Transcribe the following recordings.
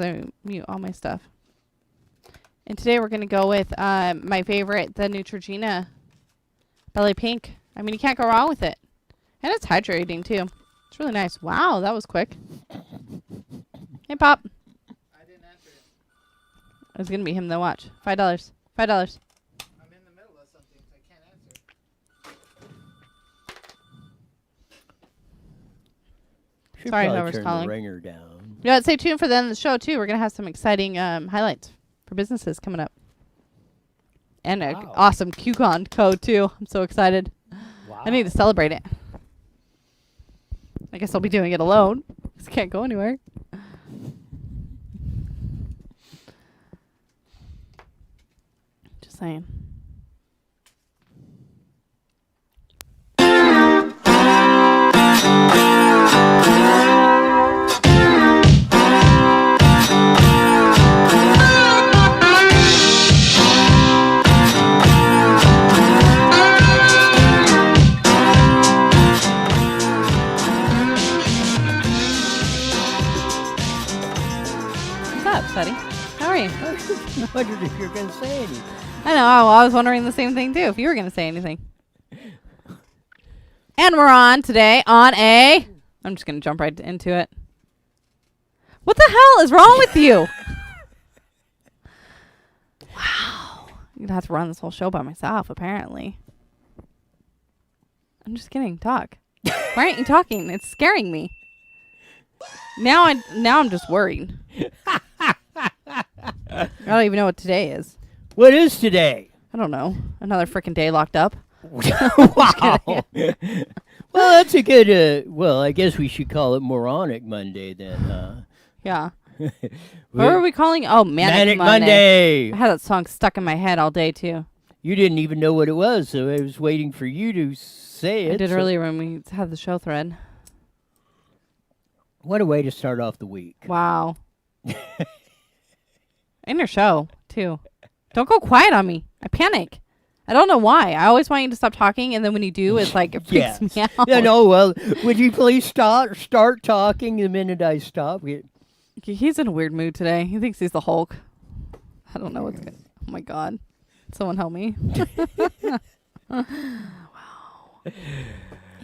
I mute all my stuff. And today we're going to go with my favorite, the Neutrogena Belly Pink. I mean, you can't go wrong with it. And it's hydrating, too. It's really nice. Wow, that was quick. Hey, Pop. I didn't answer it. It's going to be him, though. Watch. $5. $5. I'm in the middle of something, so I can't answer. Should Sorry, probably whoever's turn calling. the ringer down. Yeah, stay tuned for the end of the show, too. We're going to have some exciting highlights for businesses coming up. And an Wow. awesome QCon code, too. I'm so excited. Wow. I need to celebrate it. I guess I'll be doing it alone. Just can't go anywhere. Just saying. What's up, Teddy? How are you? I wondered if you were going to say anything. I know. I was wondering the same thing, too, if you were going to say anything. And we're on today on a... I'm just going to jump right into it. What the hell is wrong with you? Wow. I'm going to have to run this whole show by myself, apparently. I'm just kidding. Talk. Why aren't you talking? It's scaring me. Now I'm just worried. I don't even know what today is. What is today? I don't know. Another freaking day locked up. Wow. Well, that's a good, well, I guess we should call it Moronic Monday then, huh? Yeah. What were we calling? Oh, Manic Monday. Monday. I had that song stuck in my head all day, too. You didn't even know what it was, so I was waiting for you to say it. I did earlier when we had the show thread. What a way to start off the week. Wow. In your show, too. Don't go quiet on me. I panic. I don't know why. I always want you to stop talking, and then when you do, it's like, it freaks me out. Yeah, no, well, would you please start talking the minute I stop? He's in a weird mood today. He thinks he's the Hulk. I don't know what's good. Oh, my God. Someone help me. Wow.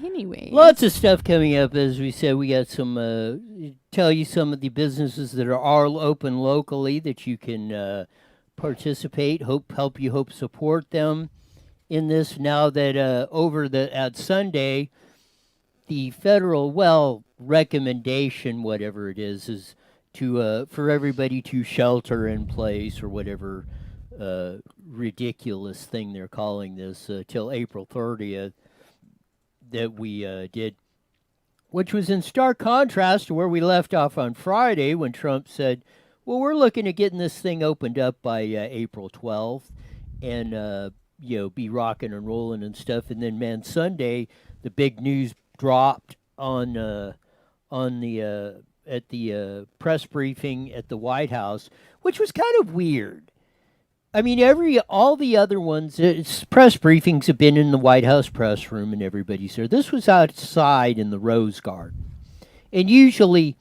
Anyway. Lots of stuff coming up. As we said, we got some, tell you some of the businesses that are open locally that you can participate, help you support them in this. Now that at Sunday, the federal, recommendation, whatever it is to for everybody to shelter in place or whatever ridiculous thing they're calling this till April 30th. That we did, which was in stark contrast to where we left off on Friday when Trump said, well, we're looking at getting this thing opened up by April 12th and, be rocking and rolling and stuff. And then, man, Sunday, the big news dropped at the press briefing at the White House, which was kind of weird. I mean, all the other ones, press briefings have been in the White House press room and everybody's there. This was outside in the Rose Garden. And usually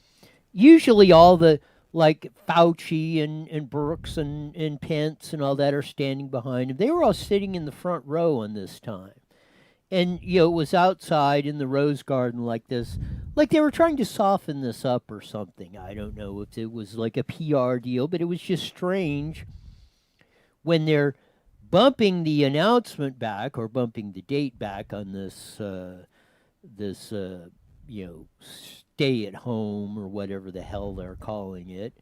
all the, like, Fauci and Brooks and Pence and all that are standing behind him. They were all sitting in the front row on this time. And, it was outside in the Rose Garden like this. Like they were trying to soften this up or something. I don't know if it was like a PR deal, but it was just strange. When they're bumping the announcement back or bumping the date back on this, stay at home or whatever the hell they're calling it,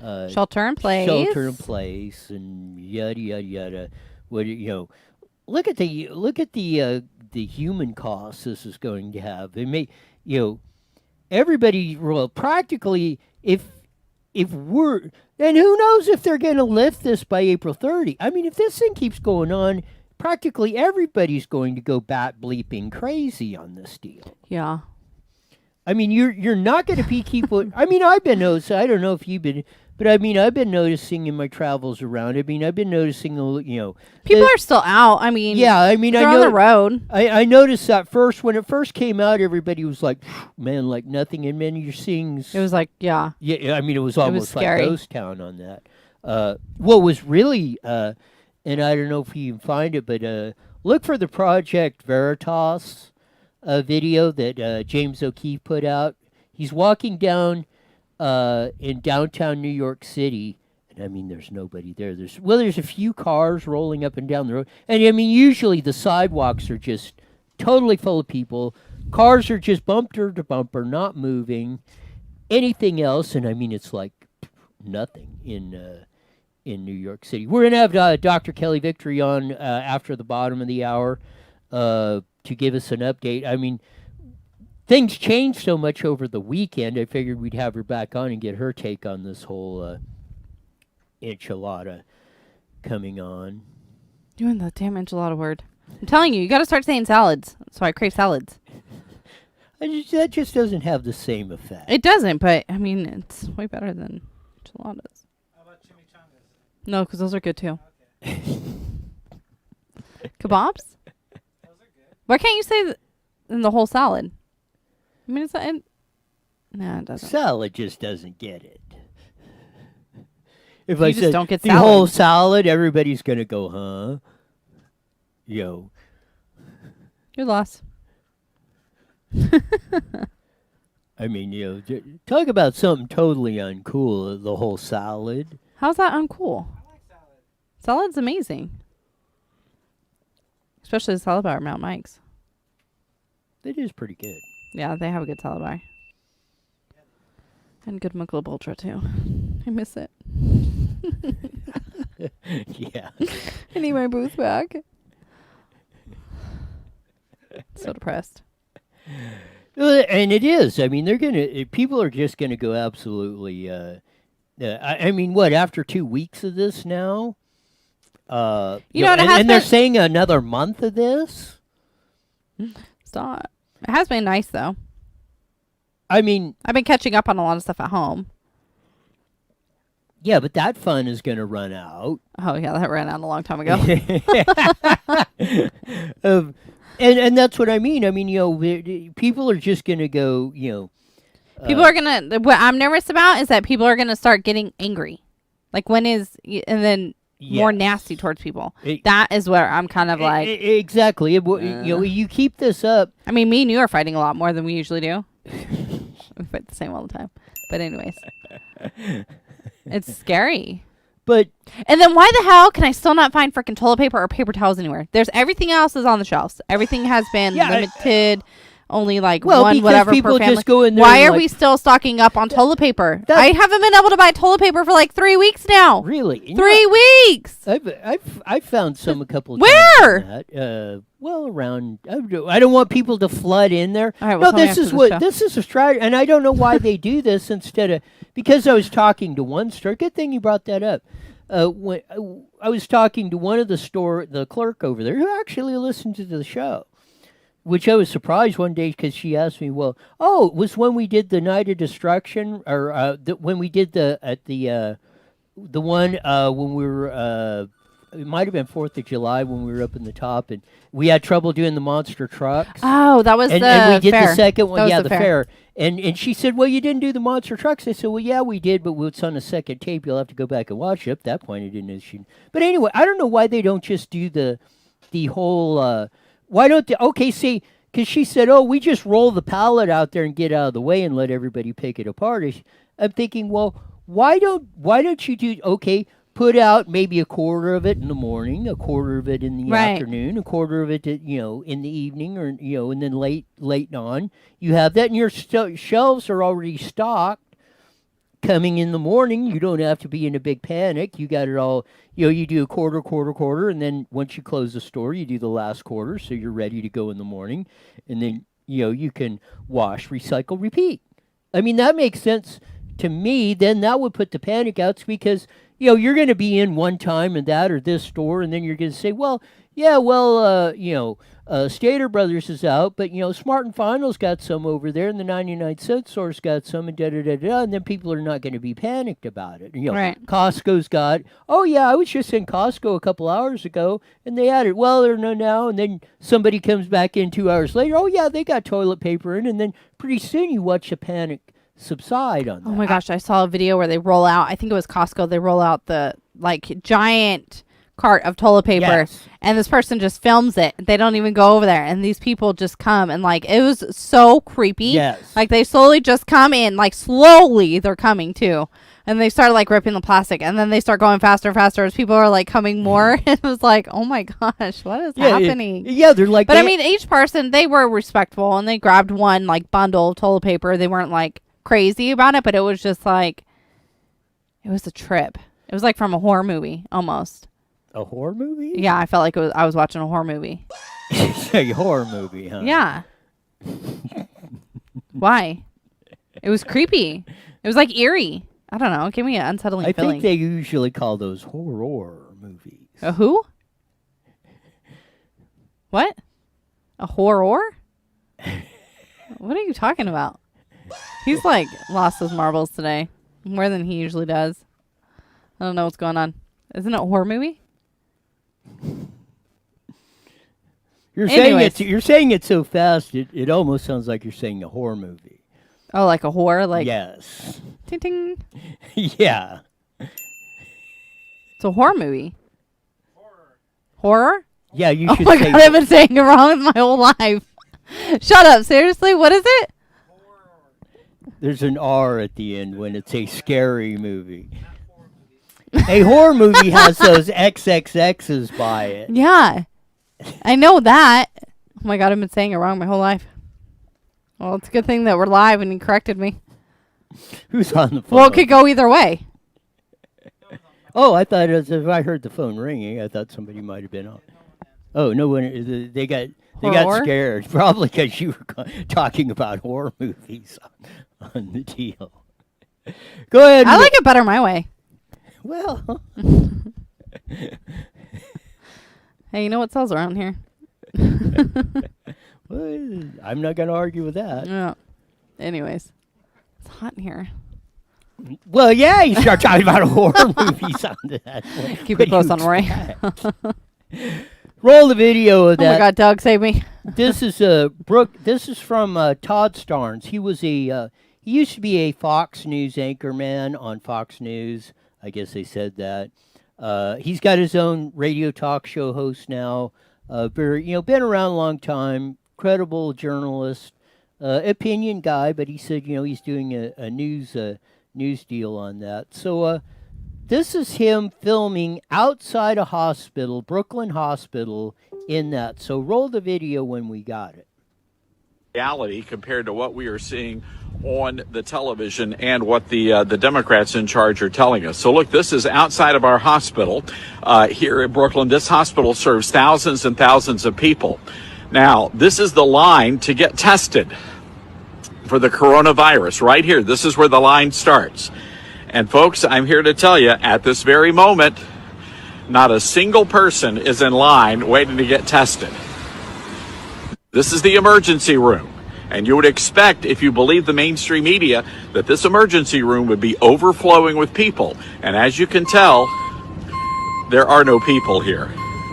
Shelter in place. Shelter in place, and yada yada yada. Look at the human cost this is going to have. It may, everybody. Well, practically, if we're, and who knows if they're going to lift this by April 30. I mean, if this thing keeps going on, practically everybody's going to go bat bleeping crazy on this deal. Yeah. I mean, you're not going to be people. I mean, I've been noticing. I don't know if you've been, but I mean, I've been noticing in my travels around. I mean, I've been noticing, People are still out. I mean, yeah. I mean, they're I on know. the road. I noticed that first when it first came out, everybody was like, "Man, like nothing." And then you're seeing. It was like, yeah. Yeah, I mean, it was almost like scary. ghost town on that. What was really, and I don't know if you can find it, but look for the Project Veritas video that James O'Keefe put out. He's walking down in downtown New York City, and I mean, there's nobody there. There's a few cars rolling up and down the road, and I mean, usually the sidewalks are just totally full of people. Cars are just bumper to bumper, not moving. Anything else, and I mean, it's like nothing in New York City. We're gonna have Dr. Kelly Victory on after the bottom of the hour to give us an update. I mean, things changed so much over the weekend. I figured we'd have her back on and get her take on this whole enchilada coming on. Doing the damn enchilada word. I'm telling you, you got to start saying salads. So I crave salads. That just doesn't have the same effect. It doesn't, but I mean, it's way better than enchiladas. How about chimichangas? No, because those are good too. Okay. Kebabs? Those are good. Why can't you say in the whole salad? I mean, it's not. No, it doesn't. Salad just doesn't get it. If You I just said don't get the salad. whole salad, everybody's gonna go, huh? Yo. Your loss. I mean, talk about something totally uncool, the whole salad. How's that uncool? I like salad. Salad's amazing. Especially the salad bar at Mount Mike's. It is pretty good. Yeah, they have a good salad bar. And good Michelob Ultra, too. I miss it. Yeah. I need my booth back. So depressed. Well, and it is. I mean, people are just gonna go absolutely. I mean, what, after 2 weeks of this now? You know, it has and they're been- saying another month of this. Stop. It has been nice, though. I mean, I've been catching up on a lot of stuff at home. yeah, but that fun is gonna run out. Oh, yeah, that ran out a long time ago. And that's what I mean. I mean, people are just gonna go. People are going to... What I'm nervous about is that people are going to start getting angry. Like, and then more Yes. nasty towards people. It- That is where I'm kind of like... Exactly. You keep this up. I mean, me and you are fighting a lot more than we usually do. We fight the same all the time. But anyways. It's scary. But And then why the hell can I still not find freaking toilet paper or paper towels anywhere? There's everything else is on the shelves. Everything has been Yeah, limited. Only like Well, one because whatever people per family. just go in there Why and are like- we still stocking up on toilet paper? That- I haven't been able to buy toilet paper for like 3 weeks now. really, 3 weeks. I've found some a couple of Where? times. Well, around. I don't want people to flood in there. All right, well, No, tell me this after is the what show. this is a strategy, and I don't know why they do this instead of because I was talking to one store. Good thing you brought that up. When I was talking to one of the clerk over there who actually listened to the show. Which I was surprised one day because she asked me, "Well, it was when we did the Night of Destruction, or when we did the one when we were it might have been 4th of July when we were up in the top and we had trouble doing the monster trucks. Oh, that was and the we did fair. the second That one, was yeah, the the fair. fair. And she said, "Well, you didn't do the monster trucks." I said, "Well, yeah, we did, but it's on a second tape. You'll have to go back and watch it." At that point, I didn't know she. But anyway, I don't know why they don't just do the whole. Why don't they? Okay, see, because she said, "Oh, we just roll the pallet out there and get out of the way and let everybody pick it apart." I'm thinking, well, why don't you do? Okay, put out maybe a quarter of it in the morning, a quarter of it in the Right. afternoon, a quarter of it, in the evening, or and then late on. You have that, and your shelves are already stocked. Coming in the morning, you don't have to be in a big panic. You got it all. You do a quarter, and then once you close the store, you do the last quarter, so you're ready to go in the morning, and then you can wash, recycle, repeat. I mean, that makes sense to me. Then that would put the panic outs because you're going to be in one time in that or this store, and then you're going to say, well, yeah, well, Stater Brothers is out, but Smart and Final's got some over there, and the 99-cent store's got some, and da-da-da-da, and then people are not going to be panicked about it. Right. Costco's got, oh yeah, I was just in Costco a couple hours ago, and they had it. Well, they're no now, and then somebody comes back in 2 hours later, oh yeah, they got toilet paper in, and then pretty soon you watch the panic subside on that. Oh my gosh, I saw a video where they roll out, I think it was Costco, they roll out the giant cart of toilet paper, Yes. and this person just films it. They don't even go over there, and these people just come, and it was so creepy. Yes. They slowly just come in, slowly they're coming too. And they start ripping the plastic, and then they start going faster and faster as people are coming more. It was oh my gosh, what is happening? Yeah, they're like. But I mean, each person, they were respectful, and they grabbed one bundle of toilet paper. They weren't crazy about it, but it was just it was a trip. It was from a horror movie almost. A horror movie? Yeah, I felt I was watching a horror movie. A horror movie, huh? Yeah. Why? It was creepy. It was eerie. I don't know. It gave me an unsettling I feeling. think they usually call those horror movies. A who? What? A horror? What are you talking about? He's lost his marbles today. More than he usually does. I don't know what's going on. Isn't it a horror movie? You're Anyways. saying it so fast it almost sounds like you're saying a horror movie. Oh, like a horror? Yes. Ting ting. Yeah. It's a horror movie. Horror? Yeah, you Oh should my say god, I've been saying it wrong my whole life. Shut up. Seriously? What is it? there's an R at the end when it's a scary movie. A horror movie has those XXXs by it. Yeah. I know that. Oh my god, I've been saying it wrong my whole life. Well, it's a good thing that we're live and you corrected me. Who's on the phone? Well, it could go either way. Oh, I thought if I heard the phone ringing, I thought somebody might have been on. Oh, no one. They got Horror? scared, probably because you were talking about horror movies on the deal. Go ahead. I like it better my way. Well, Hey, you know what sells around here? well, I'm not going to argue with that. Yeah. Anyways, it's hot in here. Well, yeah, you start talking about horror movies on that. Keep it close on Roy. Roll the video of Oh that. my god, Doug, save me. This is Brooke. This is from Todd Starnes. He was he used to be a Fox News anchorman on Fox News. I guess they said that. He's got his own radio talk show host now. Very, been around a long time. Credible journalist, opinion guy. But he said, he's doing a news deal on that. So this is him filming outside a hospital, Brooklyn Hospital, in that. So roll the video when we got it. Reality compared to what we are seeing on the television and what the Democrats in charge are telling us. So look, this is outside of our hospital here in Brooklyn. This hospital serves thousands and thousands of people. Now, this is the line to get tested for the coronavirus right here. This is where the line starts. And folks, I'm here to tell you at this very moment, not a single person is in line waiting to get tested. This is the emergency room. And you would expect, if you believe the mainstream media, that this emergency room would be overflowing with people. And as you can tell, there are no people here.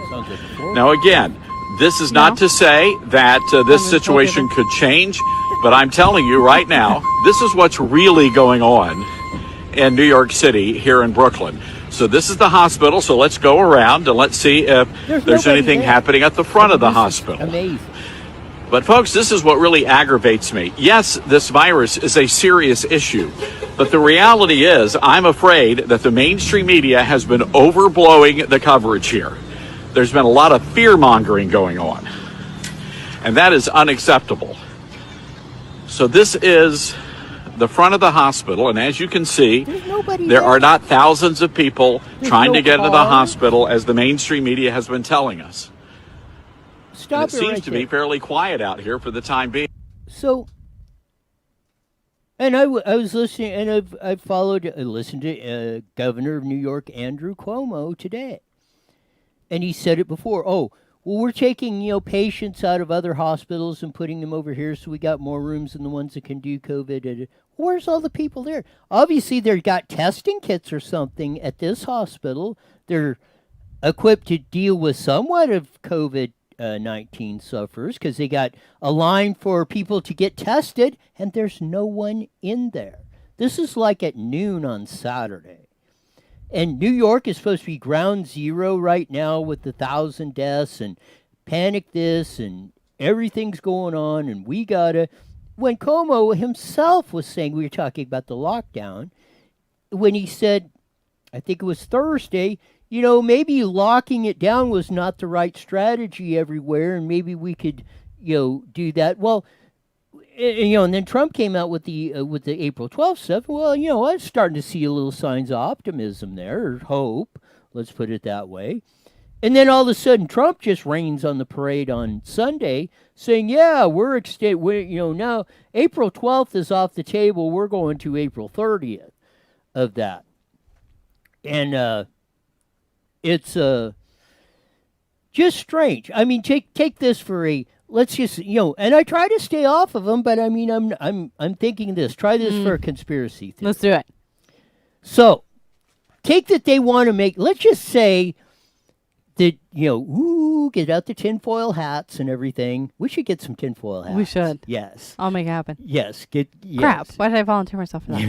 Sounds like a Now, again, this is not to say that this situation could change, but I'm telling you right now, this is what's really going on in New York City here in Brooklyn. So this is the hospital, so let's go around and let's see if there's nobody anything there. happening at the front of the hospital. Amazing. But folks, this is what really aggravates me. Yes, this virus is a serious issue, but the reality is I'm afraid that the mainstream media has been overblowing the coverage here. There's been a lot of fear-mongering going on, and that is unacceptable. So this is the front of the hospital, and as you can see, there are not thousands of people trying to get into the hospital as the mainstream media has been telling us. Stop And it seems right to there. be fairly quiet out here for the time being. So, and I was listening, and I listened to Governor of New York, Andrew Cuomo, today. And he said it before. Oh, well, we're taking, patients out of other hospitals and putting them over here, so we got more rooms than the ones that can do COVID. Where's all the people there? Obviously, they've got testing kits or something at this hospital. They're equipped to deal with somewhat of COVID-19 sufferers because they got a line for people to get tested, and there's no one in there. This is like at noon on Saturday. And New York is supposed to be ground zero right now with the 1,000 deaths and panic this and everything's going on and we gotta. When Cuomo himself was saying, we were talking about the lockdown, when he said, I think it was Thursday, maybe locking it down was not the right strategy everywhere and maybe we could, do that. Well, and then Trump came out with the April 12th stuff. Well, I was starting to see a little signs of optimism there, or hope. Let's put it that way. And then all of a sudden, Trump just rains on the parade on Sunday, saying, "Yeah, we're now April 12th is off the table. We're going to April 30th of that." And it's just strange. I mean, take this for a. Let's just, and I try to stay off of them, but I mean, I'm thinking this. Try this for a conspiracy theory. Let's do it. So, take that they want to make. Let's just say that get out the tinfoil hats and everything. We should get some tinfoil hats. We should. Yes. I'll make it happen. Yes. Crap! Why did I volunteer myself for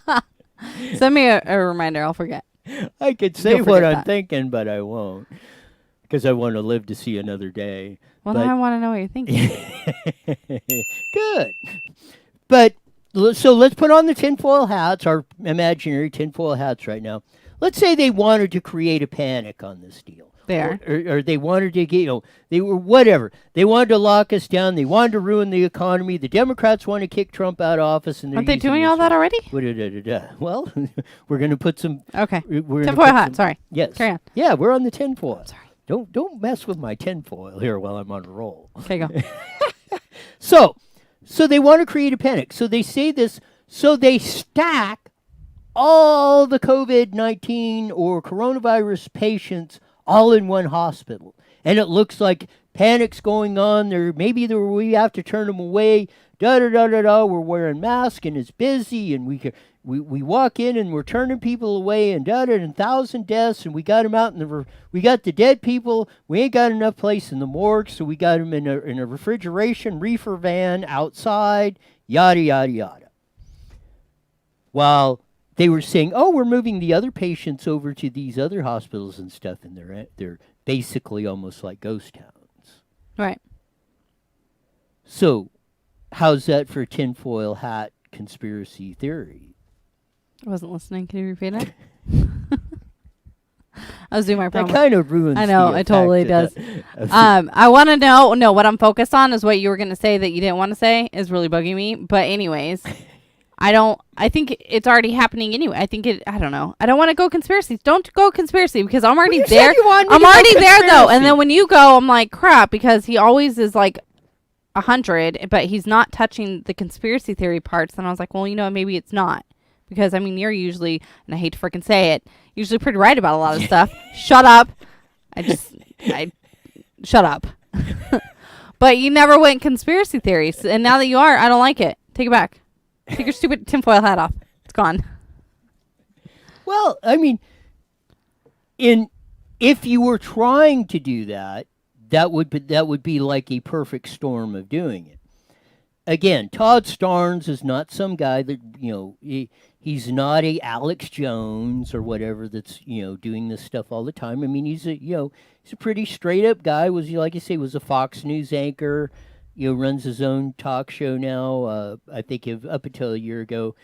that? Send me a reminder. I'll forget. I could say what I'm thinking, but I won't. Because I want to live to see another day. Well, now I want to know what you're thinking. Good. But, so let's put on the tinfoil hats, our imaginary tinfoil hats right now. Let's say they wanted to create a panic on this deal. There. Or they wanted to get, they were whatever. They wanted to lock us down. They wanted to ruin the economy. The Democrats want to kick Trump out of office. And aren't they doing all that already? Well, we're going to put some. Okay. Tinfoil hat. Sorry. Yes. Carry on. Yeah, we're on the tinfoil. Sorry. Don't mess with my tinfoil here while I'm on a roll. Okay, go. So they want to create a panic. So they say this. So they stack all the COVID-19 or coronavirus patients all in one hospital, and it looks like panic's going on. We have to turn them away. We're wearing masks and it's busy, and we walk in and we're turning people away, and and 1,000 deaths, and we got them out we got the dead people. We ain't got enough place in the morgue, so we got them in a refrigeration reefer van outside. Yada yada yada. While they were saying, "Oh, we're moving the other patients over to these other hospitals and stuff," and they're basically almost like ghost towns. Right. So, how's that for tinfoil hat conspiracy theory? I wasn't listening. Can you repeat it? I was doing my promo. That kind of ruins. I know, the it totally effect does. I want to know. No, what I'm focused on is what you were going to say that you didn't want to say is really bugging me. But anyways, I think it's already happening anyway. I don't know. I don't want to go conspiracy. Don't go conspiracy because I'm already there. I'm already there though. And then when you go, I'm like, crap, because he always is like 100, but he's not touching the conspiracy theory parts. And I was like, well, maybe it's not. Because, I mean, you're usually, and I hate to freaking say it, usually pretty right about a lot of stuff. Shut up. Shut up. But you never went conspiracy theories. And now that you are, I don't like it. Take it back. Take your stupid tinfoil hat off. It's gone. Well, I mean, if you were trying to do that, that would be like a perfect storm of doing it. Again, Todd Starnes is not some guy that, he's not a Alex Jones or whatever that's, doing this stuff all the time. I mean, he's a pretty straight up guy. Was, like you say, was a Fox News anchor, runs his own talk show now. I think up until a year ago,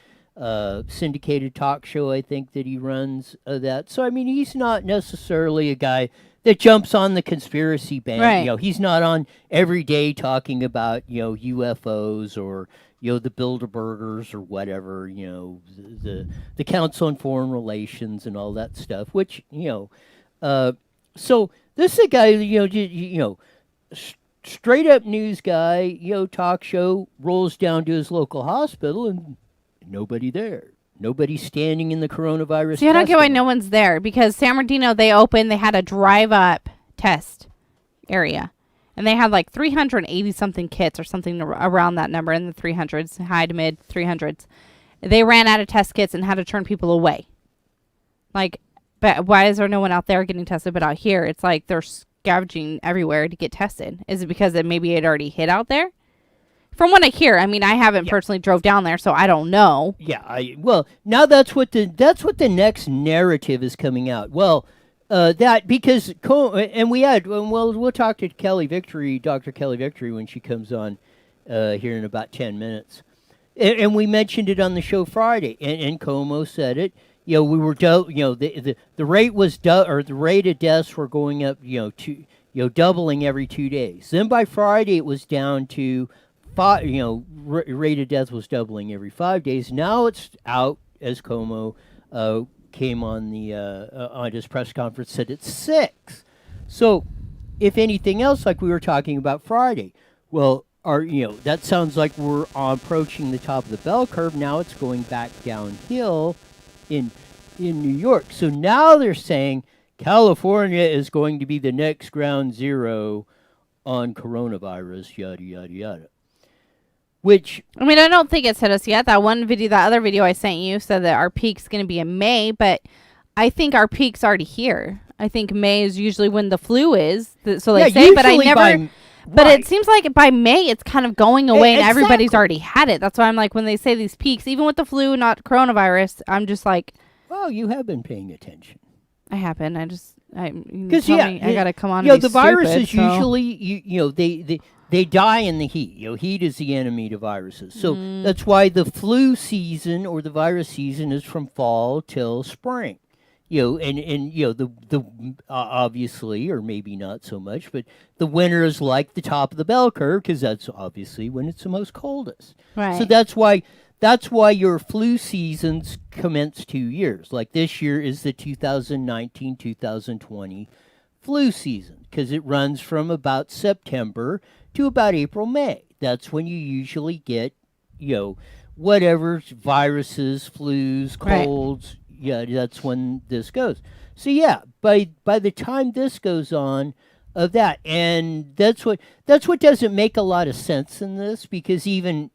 syndicated talk show, I think that he runs that. So, I mean, he's not necessarily a guy that jumps on the conspiracy band. Right. He's not on every day talking about, UFOs or, the Bilderbergers or whatever, the Council on Foreign Relations and all that stuff, which, so this is a guy, straight up news guy, talk show, rolls down to his local hospital and nobody there. Nobody standing in the coronavirus. See, I don't get why no one's there because San Bernardino, they had a drive up test area. And they had like 380 something kits or something around that number in the 300s, high to mid 300s. They ran out of test kits and had to turn people away. Like, but why is there no one out there getting tested but out here? It's like they're scavenging everywhere to get tested. Is it because it maybe it already hit out there? From what I hear, I mean, I haven't personally drove down there, so I don't know. Yeah, well, now that's what the next narrative is coming out. Well, that because and we'll talk to Dr. Kelly Victory, when she comes on here in about 10 minutes, and we mentioned it on the show Friday, and Como said it. You know, we were the rate was the rate of deaths were going up, doubling every 2 days. Then by Friday it was down to rate of death was doubling every 5 days. Now it's out, as Como came on on his press conference, said it's 6. So, if anything else, like we were talking about Friday, well, that sounds like we're approaching the top of the bell curve. Now it's going back downhill in New York. So now they're saying California is going to be the next ground zero on coronavirus, yada yada yada. Which, I mean, I don't think it's hit us yet. That other video I sent you said that our peak's going to be in May, but I think our peak's already here. I think May is usually when the flu is. So they say, but I never. But it seems like by May it's kind of going away, and everybody's already had it. That's why I'm like, when they say these peaks, even with the flu, not coronavirus, I'm just like, well, you have been paying attention. I haven't. I got to come on. The viruses usually, they die in the heat. Heat is the enemy to viruses. So that's why the flu season or the virus season is from fall till spring. The obviously, or maybe not so much, but the winter is like the top of the bell curve, because that's obviously when it's the most coldest. Right. So that's why your flu seasons commence 2 years. Like this year is the 2019-2020 flu season, because it runs from about September to about April, May. That's when you usually get, whatever viruses, flus, colds. Right. Yeah, that's when this goes. So yeah, by the time this goes on, that, and that's what doesn't make a lot of sense in this, because even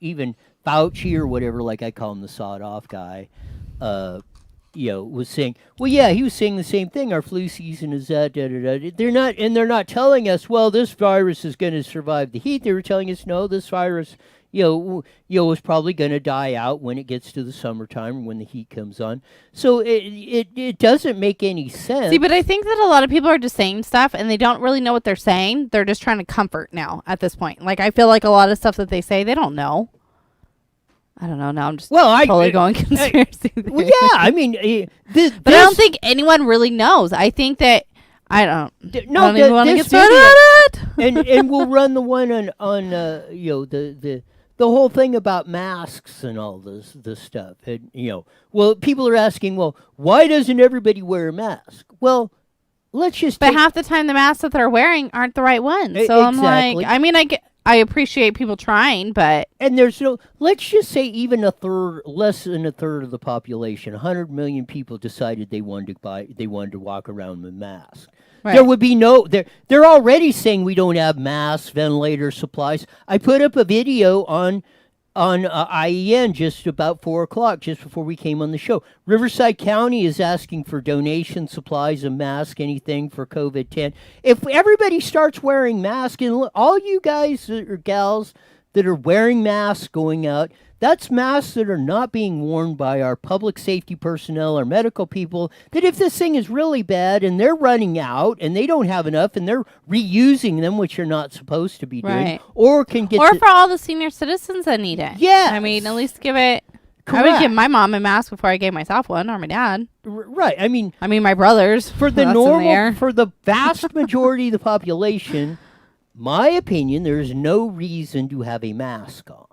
Fauci, or whatever, like I call him, the sawed off guy, was saying, well, yeah, he was saying the same thing. Our flu season is that. They're not telling us, well, this virus is going to survive the heat. They were telling us, no, this virus, is probably going to die out when it gets to the summertime, when the heat comes on. So it doesn't make any sense. See, but I think that a lot of people are just saying stuff and they don't really know what they're saying. They're just trying to comfort now at this point. Like, I feel like a lot of stuff that they say, they don't know. I don't know. Now I'm just totally going conspiracy theory. Well, yeah, I mean, but I don't think anyone really knows. I think that I don't even want to get started on it. and we'll run the one on the whole thing about masks and all this stuff. And, well, people are asking, well, why doesn't everybody wear a mask? Well, let's just. But half the time, the masks that they're wearing aren't the right ones. So exactly. I'm like, I appreciate people trying, but there's no. Let's just say even less than a third of the population, 100 million people, decided they wanted to walk around with masks. Right. There would be no. They're already saying we don't have masks, ventilator supplies. I put up a video on IEN just about 4:00, just before we came on the show. Riverside County is asking for donation supplies of masks, anything for COVID-10. If everybody starts wearing masks, and all you guys or gals that are wearing masks going out, that's masks that are not being worn by our public safety personnel or medical people, that if this thing is really bad and they're running out and they don't have enough and they're reusing them, which you're not supposed to be doing, or for all the senior citizens that need it. Yeah. I mean, at least give it. Correct. I would give my mom a mask before I gave myself one, or my dad. Right. I mean, my brothers. For the vast majority of the population, my opinion, there's no reason to have a mask on.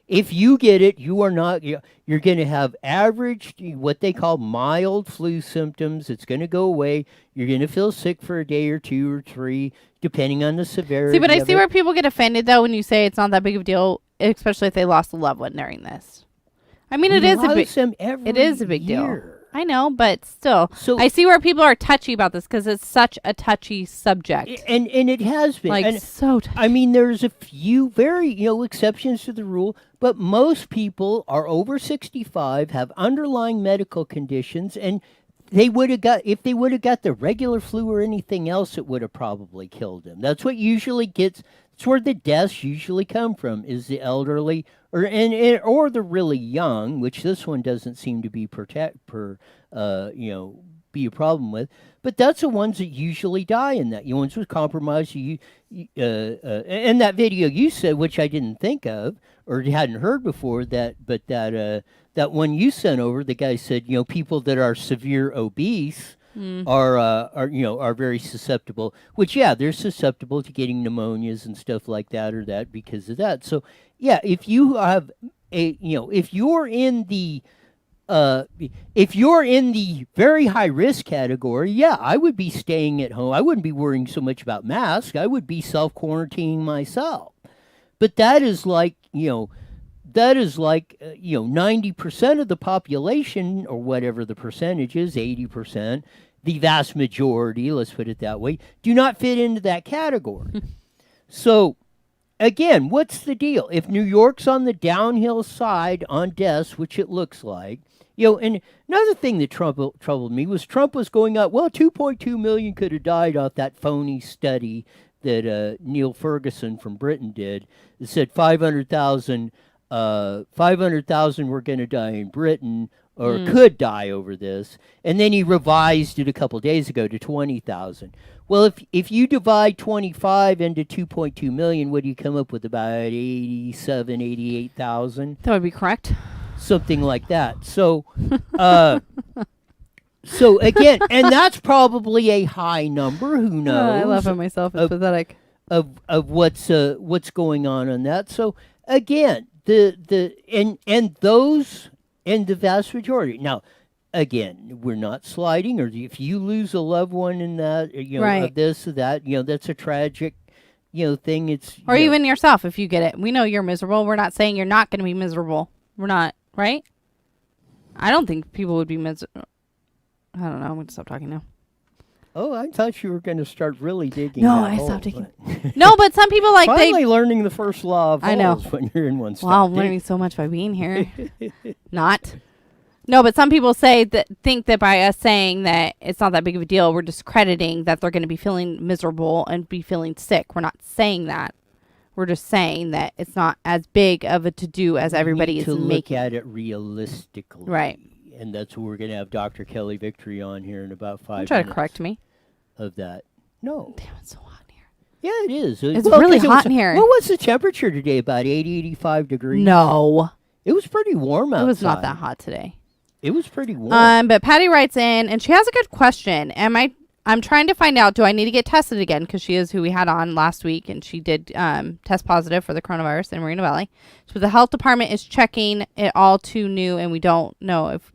If you get it, you're going to have average, what they call mild flu symptoms. It's going to go away. You're going to feel sick for a day or 2 or 3, depending on the severity. See, but I see where people get offended, though, when you say it's not that big of a deal, especially if they lost a loved one during this. I mean, it is a big deal. I know, but still, So I see where people are touchy about this because it's such a touchy subject. and it has been Like, and, so touchy. I mean, there's a few very, exceptions to the rule, but most people are over 65, have underlying medical conditions, and if they would have got the regular flu or anything else, it would have probably killed them. That's what usually gets. It's where the deaths usually come from, is the elderly or the really young, which this one doesn't seem to be be a problem with. But that's the ones that usually die in that. Ones with compromise. And that video you said, which I didn't think of or hadn't heard before, that one you sent over, the guy said, people that are severe obese are very susceptible. Which, yeah, they're susceptible to getting pneumonias and stuff like that, or that because of that. So, yeah, if you have if you're in the very high risk category, yeah, I would be staying at home. I wouldn't be worrying so much about masks. I would be self quarantining myself. But that is like 90% of the population, or whatever the percentage is, 80%, the vast majority, let's put it that way, do not fit into that category. So, again, what's the deal? If New York's on the downhill side on deaths, which it looks like, and another thing that troubled me was Trump was going out, 2.2 million could have died off that phony study that Neil Ferguson from Britain did. It said 500,000 were going to die in Britain, or could die over this, and then he revised it a couple days ago to 20,000. Well, if you divide 25 into 2.2 million, what do you come up with? About 88,000? That would be correct. Something like that. So, so again, and that's probably a high number. Who knows? I laugh at myself. It's pathetic. Of what's going on that. So again, and those and the vast majority. Now, again, we're not sliding. Or if you lose a loved one in that, right. of this or that, that's a tragic, thing. It's or even yourself if you get it. We know you're miserable. We're not saying you're not going to be miserable. We're not, right? I don't think people would be miserable. I don't know. I'm going to stop talking now. Oh, I thought you were going to start really digging. No, I stopped digging. No, but some people finally learning the first law of holes when you're in one. Wow, I'm learning so much by being here. Not. No, but some people think that by us saying that it's not that big of a deal, we're discrediting that they're going to be feeling miserable and be feeling sick. We're not saying that. We're just saying that it's not as big of a to-do as everybody is making. Look at it realistically. Right. And that's what we're going to have Dr. Kelly Victory on here in about 5 minutes. Try to correct me. Of that. No. Damn, it's so hot in here. Yeah, it is. It's really hot in here. What was the temperature today? About 80, 85 degrees? No. It was pretty warm outside. It was not that hot today. It was pretty warm. But Patty writes in, and she has a good question. I'm trying to find out, do I need to get tested again? Because she is who we had on last week, and she did test positive for the coronavirus in Moreno Valley. So the health department is checking it all too new, and we don't know if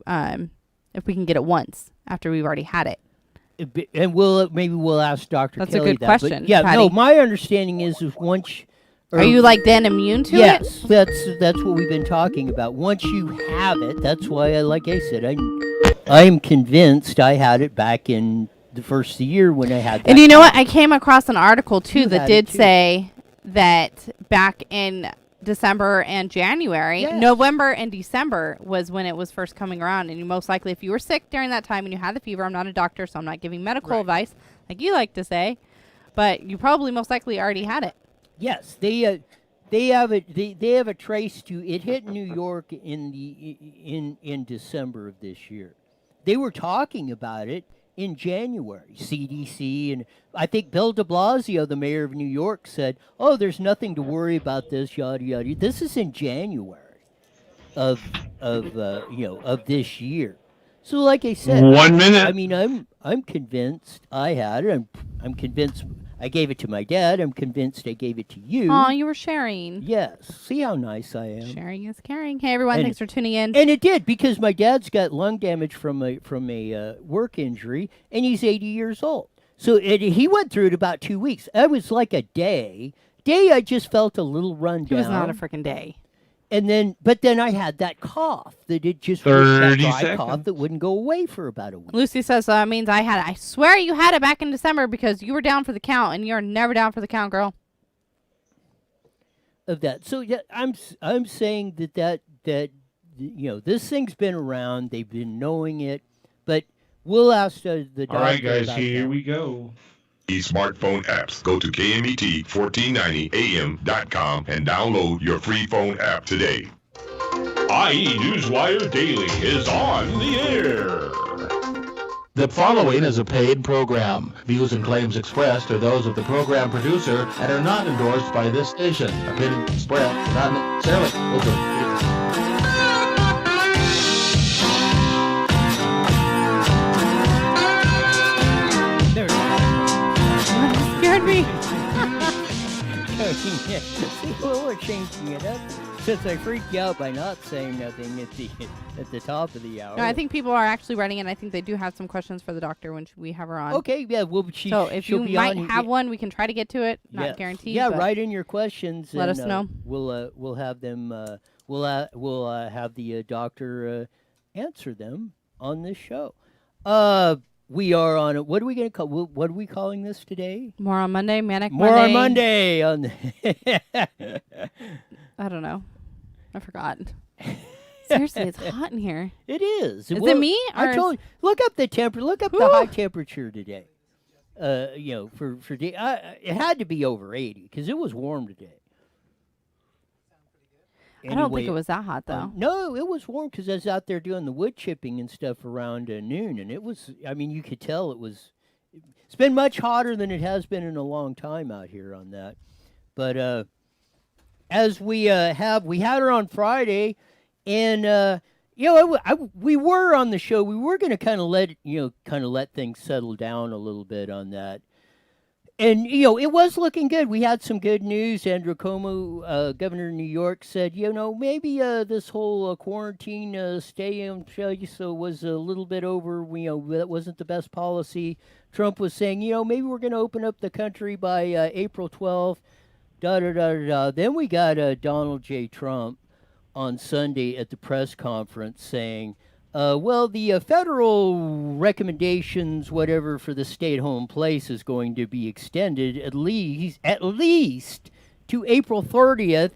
we can get it once after we've already had it. And maybe we'll ask Dr. That's Kelly a good question. Yeah, Patty. no, my understanding is once... Are you then immune to it? Yes, that's what we've been talking about. Once you have it, that's why, like I said, I am convinced I had it back in the first of the year when I had that. And you know what? I came across an article, too, that did say that back in December and January, November and December was when it was first coming around. And you most likely, if you were sick during that time and you had the fever, I'm not a doctor, so I'm not giving medical advice, like you like to say, but you probably most likely already had it. Yes, they have it. They have a trace to it. Hit New York in December of this year. They were talking about it in January. CDC and I think Bill De Blasio, the mayor of New York, said, "Oh, there's nothing to worry about this." Yada yada. This is in January of this year. So, like I said, 1 minute. I mean, I'm convinced I had it. I'm convinced. I gave it to my dad. I'm convinced I gave it to you. Oh, you were sharing. Yes. See how nice I am. Sharing is caring. Hey, everyone. Thanks for tuning in. And it did, because my dad's got lung damage from a work injury, and he's 80 years old. So he went through it about 2 weeks. It was like a day. I just felt a little run down. It was not a freaking day. but then I had that cough that it just that 30 dry seconds. cough that wouldn't go away for about a week. Lucy says that means I had it. I swear you had it back in December because you were down for the count, and you're never down for the count, girl. Of that, so yeah, I'm saying that this thing's been around. They've been knowing it, but we'll ask the doctor. All right, guys, about here that. we go. Smartphone apps. Go to KMET1490am.com and download your free phone app today. IE Newswire Daily is on the air. The following is a paid program. Views and claims expressed are those of the program producer and are not endorsed by this station. Opinions expressed are not necessarily those of Scared me. See, well, we're changing it up since I freaked you out by not saying nothing at the top of the hour. No, I think people are actually writing, and I think they do have some questions for the doctor when we have her on. Okay, yeah, well, So if you might have one, we can try to get to it. Not guaranteed. Yeah, but write in your questions. let and, us know. We'll have them. We'll have the doctor answer them on this show. We are on it. What are we going to call? What are we calling this today? More on Monday, Manic More Monday. on Monday. I don't know. I forgot. Seriously, it's hot in here. It is. Is it me? I or told you. Look up the temperature. Look up the Whew. high temperature today. For day, it had to be over 80 because it was warm today. I don't think Anyway, it was that hot, though. no, it was warm because I was out there doing the wood chipping and stuff around noon, and it was. I mean, you could tell it was. It's been much hotter than it has been in a long time out here on that. But as we had her on Friday, and we were on the show. We were going to kind of let things settle down a little bit on that. And, it was looking good. We had some good news. Andrew Cuomo, governor of New York, said, maybe this whole quarantine stay in place was a little bit over. That wasn't the best policy. Trump was saying, maybe we're going to open up the country by April 12th. Then we got Donald J. Trump on Sunday at the press conference saying, the federal recommendations, whatever, for the stay-at-home place is going to be extended at least to April 30th.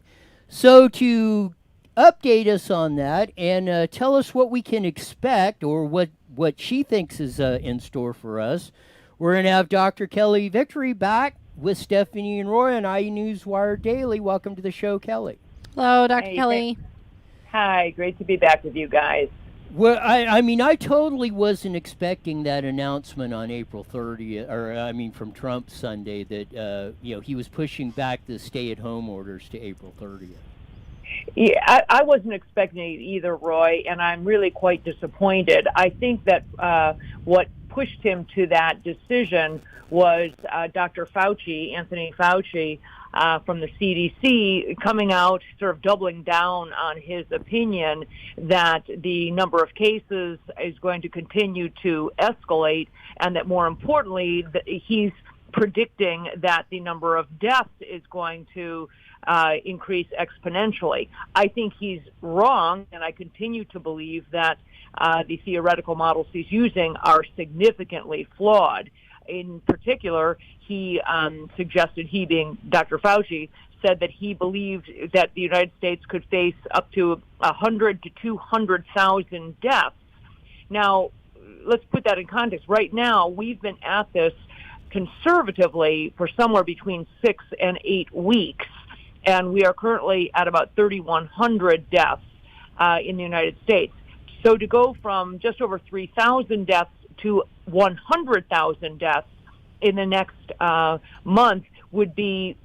So to update us on that and tell us what we can expect or what she thinks is in store for us, we're going to have Dr. Kelly Victory back with Stephanie and Roy on IE Newswire Daily. Welcome to the show, Kelly. Hello, Dr. Hey, Kelly. Hi, great to be back with you guys. Well, I totally wasn't expecting that announcement on April 30th, from Trump Sunday that, he was pushing back the stay-at-home orders to April 30th. Yeah, I wasn't expecting it either, Roy, and I'm really quite disappointed. I think that what pushed him to that decision was Dr. Fauci, Anthony Fauci, from the CDC, coming out, sort of doubling down on his opinion that the number of cases is going to continue to escalate, and that more importantly, he's predicting that the number of deaths is going to increase exponentially. I think he's wrong, and I continue to believe that the theoretical models he's using are significantly flawed. In particular, he suggested, he being Dr. Fauci, said that he believed that the United States could face up to 100 to 200,000 deaths. Now, let's put that in context. Right now, we've been at this conservatively for somewhere between 6 and 8 weeks, and we are currently at about 3,100 deaths in the United States. So to go from just over 3,000 deaths to 100,000 deaths in the next month would be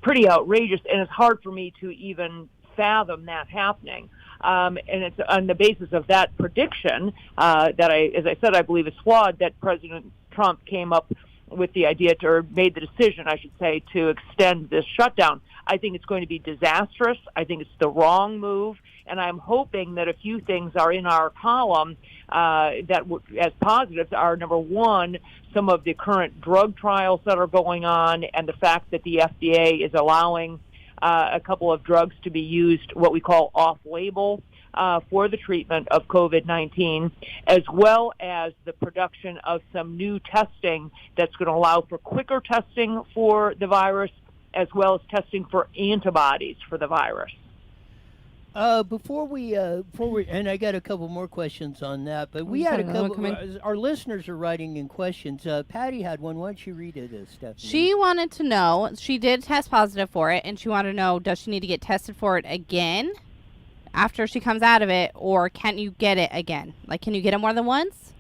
pretty outrageous, and it's hard for me to even fathom that happening. And it's on the basis of that prediction that as I said, I believe is flawed, that President Trump came up with the idea or made the decision, I should say, to extend this shutdown. I think it's going to be disastrous. I think it's the wrong move, and I'm hoping that a few things are in our column that as positives are, number one, some of the current drug trials that are going on, and the fact that the FDA is allowing a couple of drugs to be used, what we call off-label, for the treatment of COVID-19, as well as the production of some new testing that's going to allow for quicker testing for the virus, as well as testing for antibodies for the virus. Before we, and I got a couple more questions on that, but we had a couple. Our listeners are writing in questions. Patty had one. Why don't you read it, Stephanie? She wanted to know. She did test positive for it, and she wanted to know: does she need to get tested for it again after she comes out of it, or can you get it again? Like, can you get it more than once?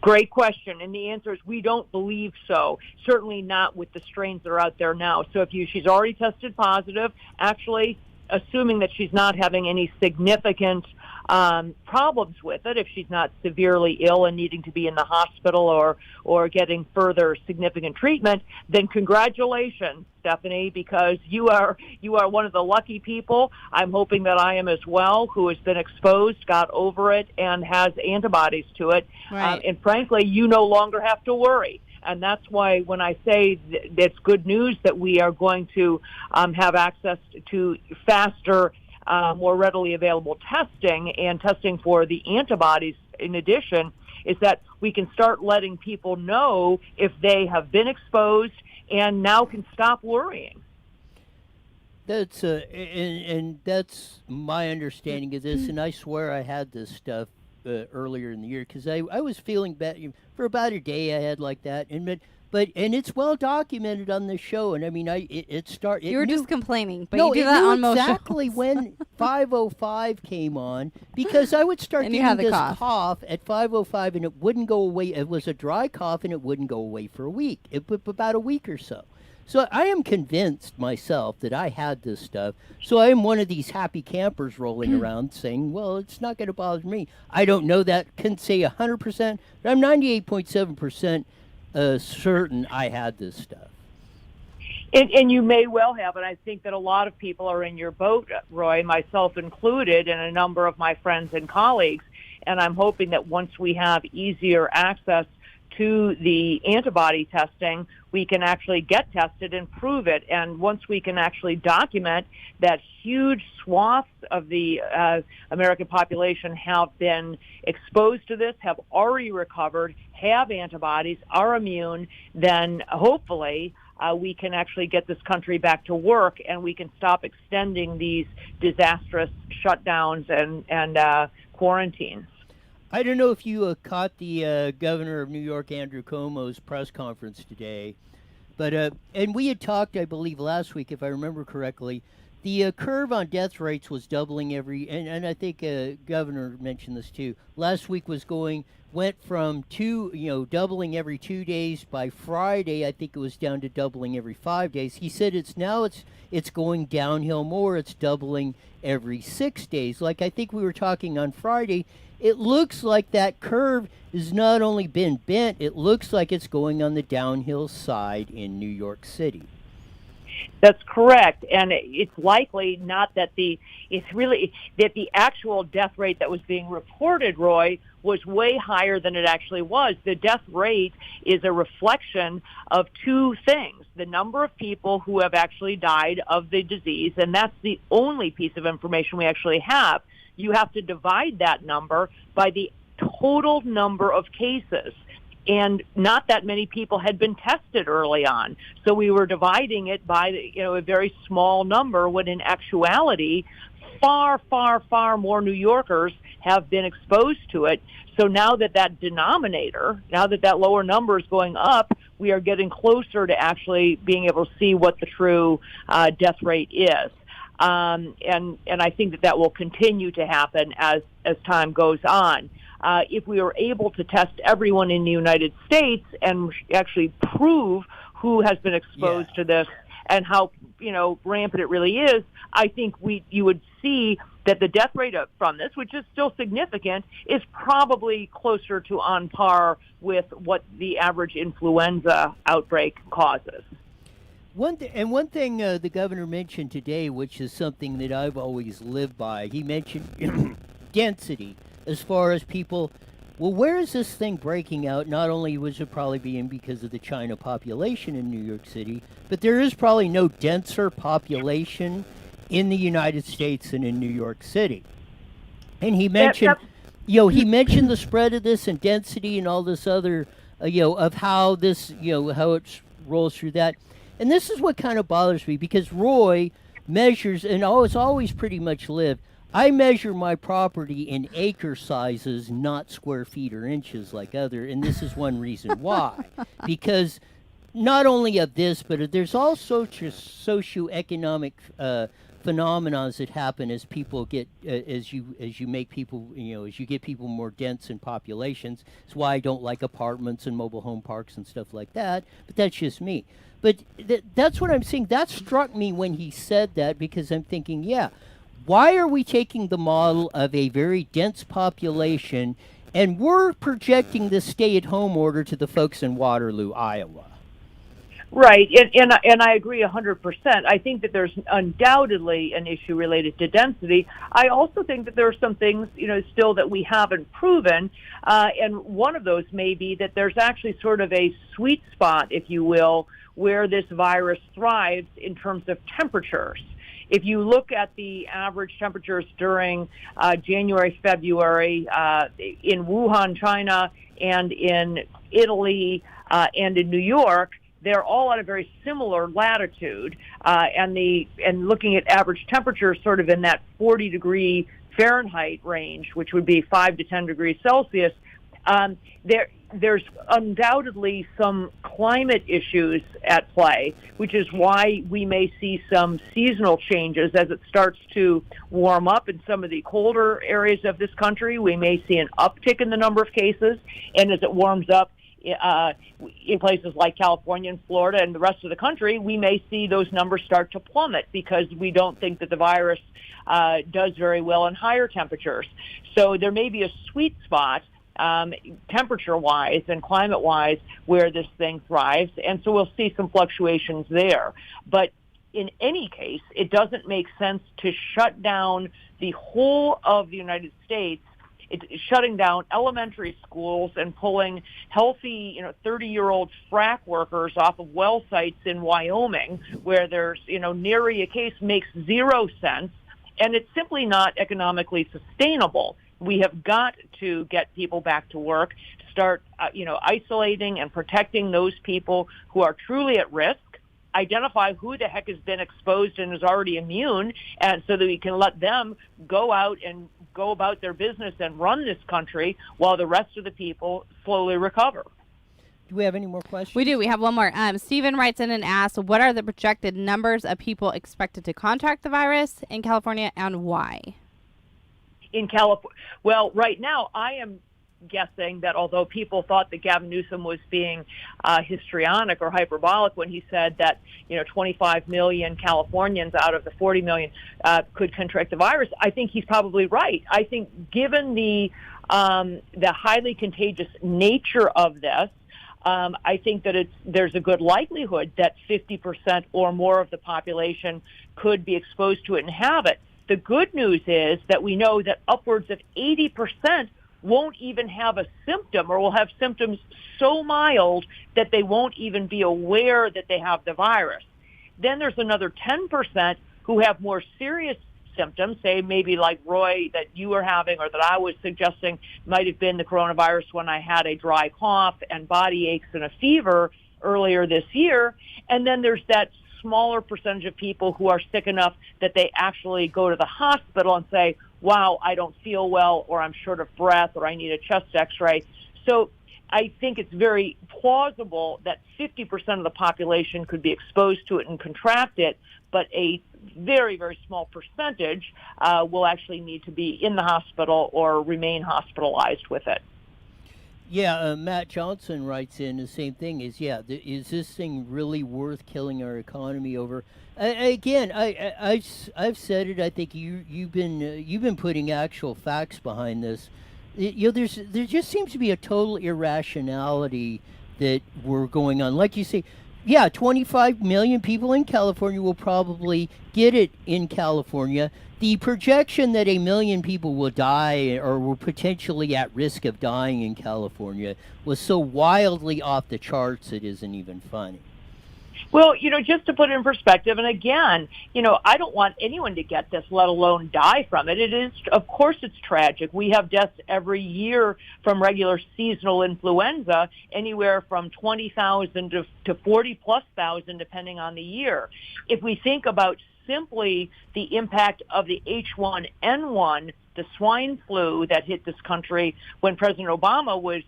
Great question, and the answer is we don't believe so. Certainly not with the strains that are out there now. So if she's already tested positive, actually, assuming that she's not having any significant problems with it, if she's not severely ill and needing to be in the hospital or getting further significant treatment, then congratulations, Stephanie, because you are one of the lucky people. I'm hoping that I am as well, who has been exposed, got over it, and has antibodies to it. Right. And frankly, you no longer have to worry. And that's why when I say it's good news that we are going to have access to faster, more readily available testing and testing for the antibodies in addition, is that we can start letting people know if they have been exposed and now can stop worrying. That's and that's my understanding of this, and I swear I had this stuff earlier in the year, because I was feeling bad for about a day. I had like that, and it's well documented on the show. And I mean, You were just complaining, but no, you do that on most exactly shows. when 5:05 came on, because I would start And you getting had the this cough. at 5:05, and it wouldn't go away. It was a dry cough, and it wouldn't go away for a week. About a week or so. So I am convinced myself that I had this stuff. So I am one of these happy campers rolling around saying, well, it's not going to bother me. I don't know that, can say 100%, but I'm 98.7% certain I had this stuff. And you may well have, and I think that a lot of people are in your boat, Roy, myself included, and a number of my friends and colleagues. And I'm hoping that once we have easier access to the antibody testing, we can actually get tested and prove it. And once we can actually document that huge swaths of the American population have been exposed to this, have already recovered, have antibodies, are immune, then hopefully we can actually get this country back to work, and we can stop extending these disastrous shutdowns and quarantines. I don't know if you caught the governor of New York, Andrew Cuomo's press conference today, but and we had talked, I believe, last week, if I remember correctly. The curve on death rates was doubling and I think governor mentioned this too. Last week went from doubling every 2 days. By Friday, I think it was down to doubling every 5 days. He said it's going downhill more. It's doubling every 6 days. Like I think we were talking on Friday, it looks like that curve has not only been bent, it looks like it's going on the downhill side in New York City. That's correct, and it's likely not that the actual death rate that was being reported, Roy, was way higher than it actually was. The death rate is a reflection of two things: the number of people who have actually died of the disease, and that's the only piece of information we actually have. You have to divide that number by the total number of cases. And not that many people had been tested early on. So we were dividing it by a very small number, when in actuality, far, far, far more New Yorkers have been exposed to it. So now that denominator, now that lower number is going up, we are getting closer to actually being able to see what the true death rate is. And I think that will continue to happen as time goes on. If we were able to test everyone in the United States and actually prove who has been exposed to this and how rampant it really is, I think you would see that the death rate from this, which is still significant, is probably closer to on par with what the average influenza outbreak causes. One thing the governor mentioned today, which is something that I've always lived by, he mentioned density, as far as people well, where is this thing breaking out? Not only was it probably being because of the China population in New York City, but there is probably no denser population in the United States than in New York City. And he mentioned, he mentioned the spread of this and density and all this other, of how this, how it rolls through that. And this is what kind of bothers me, because Roy measures, and it's always pretty much lived. I measure my property in acre sizes, not square feet or inches like other, and this is one reason why. Because not only of this, but there's all sorts of socioeconomic phenomena that happen as people get as you make people as you get people more dense in populations. It's why I don't like apartments and mobile home parks and stuff like that. But that's just me. But that's what I'm saying. That struck me when he said that, because I'm thinking, yeah, why are we taking the model of a very dense population and we're projecting this stay-at-home order to the folks in Waterloo, Iowa? Right, and I agree 100%. I think that there's undoubtedly an issue related to density. I also think that there are some things, still that we haven't proven, and one of those may be that there's actually sort of a sweet spot, if you will, where this virus thrives in terms of temperatures. If you look at the average temperatures during January, February in Wuhan, China, and in Italy and in New York, they're all at a very similar latitude, and looking at average temperatures sort of in that 40-degree Fahrenheit range, which would be 5 to 10 degrees Celsius, there's undoubtedly some climate issues at play, which is why we may see some seasonal changes as it starts to warm up in some of the colder areas of this country. We may see an uptick in the number of cases, and as it warms up in places like California and Florida and the rest of the country, we may see those numbers start to plummet because we don't think that the virus does very well in higher temperatures. So there may be a sweet spot temperature-wise and climate-wise where this thing thrives, and so we'll see some fluctuations there. But in any case, it doesn't make sense to shut down the whole of the United States. It's shutting down elementary schools and pulling healthy, 30-year-old frack workers off of well sites in Wyoming where there's, nary a case makes zero sense, and it's simply not economically sustainable. We have got to get people back to work, start, isolating and protecting those people who are truly at risk, identify who the heck has been exposed and is already immune, and so that we can let them go out and go about their business and run this country while the rest of the people slowly recover. Do we have any more questions? We do. We have one more. Stephen writes in and asks, what are the projected numbers of people expected to contract the virus in California and why? In California, well, right now I am guessing that although people thought that Gavin Newsom was being histrionic or hyperbolic when he said that 25 million Californians out of the 40 million could contract the virus, I think he's probably right. I think given the highly contagious nature of this, I think that there's a good likelihood that 50% or more of the population could be exposed to it and have it. The good news is that we know that upwards of 80% won't even have a symptom or will have symptoms so mild that they won't even be aware that they have the virus. Then there's another 10% who have more serious symptoms, say maybe like Roy that you were having or that I was suggesting might have been the coronavirus when I had a dry cough and body aches and a fever earlier this year. And then there's that smaller percentage of people who are sick enough that they actually go to the hospital and say, wow, I don't feel well, or I'm short of breath, or I need a chest x-ray. So I think it's very plausible that 50% of the population could be exposed to it and contract it, but a very, very small percentage will actually need to be in the hospital or remain hospitalized with it. Yeah, Matt Johnson writes in the same thing. Is this thing really worth killing our economy over? Again, I've said it. I think you've been putting actual facts behind this. There just seems to be a total irrationality that we're going on. Like you say, yeah, 25 million people in California will probably get it in California. The projection that 1 million people will die or were potentially at risk of dying in California was so wildly off the charts it isn't even funny. Well, just to put it in perspective, and again, I don't want anyone to get this, let alone die from it. It is, of course, it's tragic. We have deaths every year from regular seasonal influenza, anywhere from 20,000 to 40-plus thousand, depending on the year. If we think about simply the impact of the H1N1, the swine flu that hit this country when President Obama was